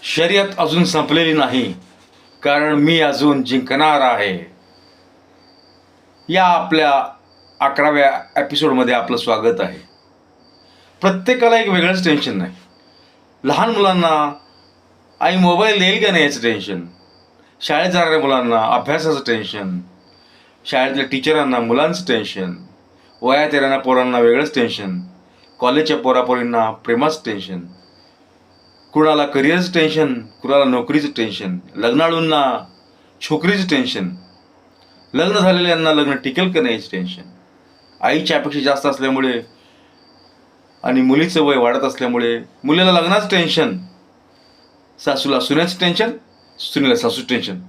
शर्यत अजून संपलेली नाही, कारण मी अजून जिंकणार आहे. या आपल्या 11व्या एपिसोडमध्ये आपलं स्वागत आहे. प्रत्येकाला एक वेगळंच टेन्शन आहे. लहान मुलांना आई मोबाईल देईल का नाही याचं टेन्शन, शाळेत जाणाऱ्या मुलांना अभ्यासाचं टेन्शन, शाळेतल्या टीचरांना मुलांचं टेन्शन, वयात येणाऱ्या पोरांना वेगळंच टेन्शन, कॉलेजच्या पोरापोरींना प्रेमाचं टेन्शन, कुणाला करिअरचं टेन्शन, कुणाला नोकरीचं टेन्शन, लग्नाळूंना छोकरीचं टेन्शन, लग्न झालेल्यांना लग्न टिकेल का नाही याचं टेन्शन, आईच्या अपेक्षा जास्त असल्यामुळे आणि मुलीचं वय वाढत असल्यामुळे मुलीला लग्नाचं टेन्शन, सासूला सुनेचं टेन्शन, सुनेला सासूचं टेन्शन,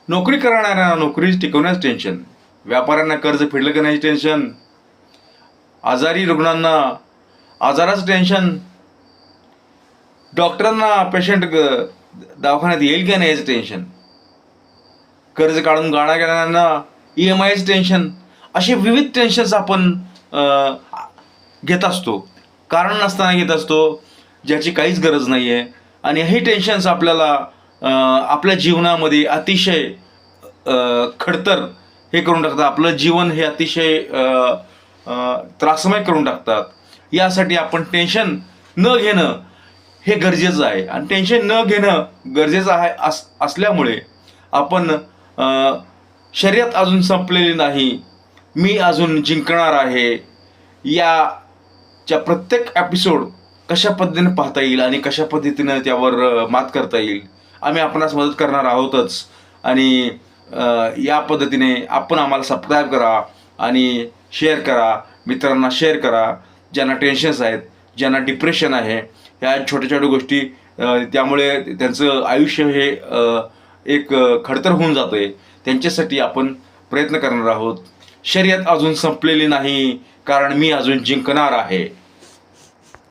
नोकरी करणाऱ्यांना नोकरी टिकवण्याचं टेन्शन, व्यापाऱ्यांना कर्ज फेडलं का नाही टेन्शन, आजारी रुग्णांना आजाराचं टेन्शन, डॉक्टरांना पेशंट दवाखान्यात येईल का नाही याचं टेन्शन, कर्ज काढून गाणं घेणाऱ्यांना EMIचं टेन्शन. असे विविध टेन्शन्स आपण घेत असतो, कारण नसताना घेत असतो, ज्याची काहीच गरज नाही आहे. आणि हे टेन्शन्स आपल्याला आपल्या जीवनामध्ये अतिशय खडतर हे करून टाकतात. आपलं जीवन हे अतिशय त्रासमय करून टाकतात. यासाठी आपण टेन्शन न घेणं हे गरजेचं आहे. आणि टेन्शन न घेणं गरजेचं आहे असल्यामुळे आपण शर्यत अजून संपलेली नाही, मी अजून जिंकणार आहे, याच्या प्रत्येक एपिसोड कशा पद्धतीने पाहता येईल आणि कशा पद्धतीनं त्यावर मात करता येईल आम्ही आपणास मदत करणार आहोतच. आणि या पद्धतीने आपण आम्हाला सबस्क्राईब करा आणि शेअर करा, मित्रांना शेअर करा. ज्यांना टेन्शन्स आहेत, ज्यांना डिप्रेशन आहे, ह्या छोट्या छोट्या गोष्टी त्यामुळे त्यांचं आयुष्य हे एक खडतर होऊन जातं आहे, त्यांच्यासाठी आपण प्रयत्न करणार आहोत. शर्यत अजून संपलेली नाही, कारण मी अजून जिंकणार आहे.